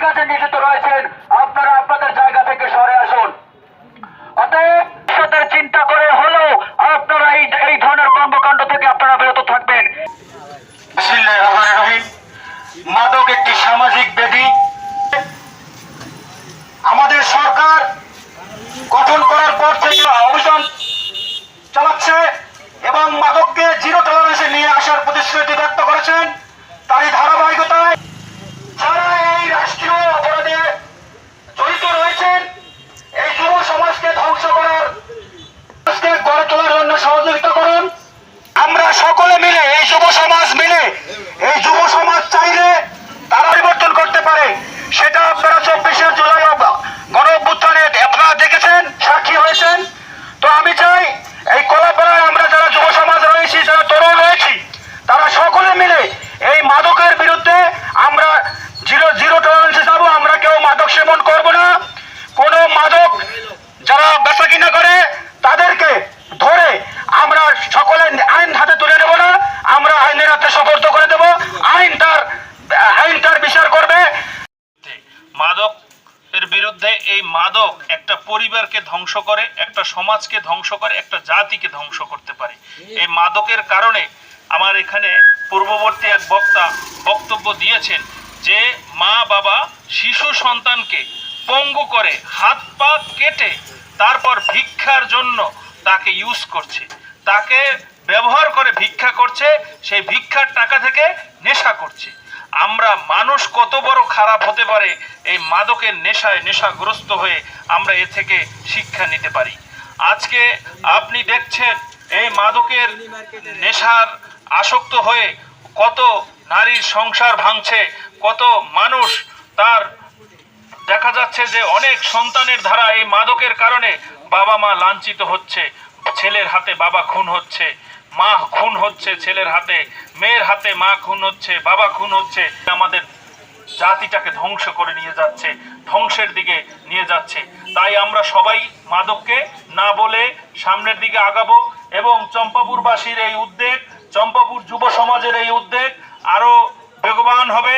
কাছে নিয়োজিত রয়েছেন, আপনারা আপনাদের জায়গা থেকে সরে আসুন। অতএব ভবিষ্যতের চিন্তা করে হলেও আপনারা এই ধরনের কর্মকাণ্ড থেকে আপনারা বিরত থাকবেন। বিসমিল্লাহির রহমানির রহিম। মাদক একটি সামাজিক ব্যাধি। আমাদের সরকার গঠন করার পর থেকে অভিযান চালাচ্ছে এবং মাদককে জিরো টলারেন্সে নিয়ে আসার প্রতিশ্রুতি ব্যক্ত করেছেন। তারই ধারাবাহিকতায় যারা এই রাষ্ট্রীয় অপরাধে জড়িত রয়েছেন, এই যুব সমাজকে ধ্বংস করার গড়ে তোলার জন্য সহযোগিতা করুন। আমরা সকলে মিলে এই যুব সমাজ মিলে এই যুব সমাজ চাইলে তারা পরিবর্তন করতে পারে। সেটা আপনারা 24শে জুলাই গণ অভ্যুত্থানে আপনারা দেখেছেন, সাক্ষী হয়েছেন। তো আমি চাই এই কলাপাড়ায় আমরা যারা যুব সমাজ রয়েছি, যারা তরুণ রয়েছি, তারা সকলে মিলে এই মাদকের বিরুদ্ধে আমরা জিরো টলারেন্সে যাবো। আমরা কেউ মাদক সেবন করব না। কোনো মাদক যারা বেচা কিনা করে তাদেরকে ধরে আমরা সকলে আইন হাতে তুলে নেব না, আমরা আইনের হাতে সোপর্দ করে দেব। আইন তার বিচার করবে। মাদক এর বিরুদ্ধে এই মাদক একটা পরিবারকে ধ্বংস করে, একটা সমাজকে ধ্বংস করে, একটা জাতিকে ধ্বংস করতে পারে। এই মাদকের কারণে আমার এখানে পূর্ববর্তী এক বক্তা বক্তব্য দিয়েছেন যে মা বাবা শিশু সন্তানকে পঙ্গু করে হাত পা কেটে তারপর ভিক্ষার জন্য তাকে ইউজ করছে, তাকে ব্যবহার করে ভিক্ষা করছে, সেই ভিক্ষার টাকা থেকে নেশা করছে। আমরা মানুষ কত বড় খারাপ হতে পারে এই মাদকের নেশাগ্রস্ত হয়ে আমরা এ থেকে শিক্ষা নিতে পারি। আজকে আপনি দেখছেন এই মাদকের নেশার আসক্ত হয়ে কত নারীর সংসার ভাঙছে, কত মানুষ তার দেখা যাচ্ছে যে অনেক সন্তানের ধারা এই মাদকের কারণে বাবা মা লাঞ্ছিত হচ্ছে, ছেলের হাতে বাবা খুন হচ্ছে, মা খুন হচ্ছে ছেলের হাতে, মেয়ের হাতে মা খুন হচ্ছে, বাবা খুন হচ্ছে। আমাদের জাতিটাকে ধ্বংস করে নিয়ে যাচ্ছে, ধ্বংসের দিকে নিয়ে যাচ্ছে। তাই আমরা সবাই মাদককে না বলে সামনের দিকে আগাবো এবং চম্পাপুরবাসীর এই উদ্যোগ, চম্পাপুর যুব সমাজের এই উদ্যোগ আরো বেগবান হবে।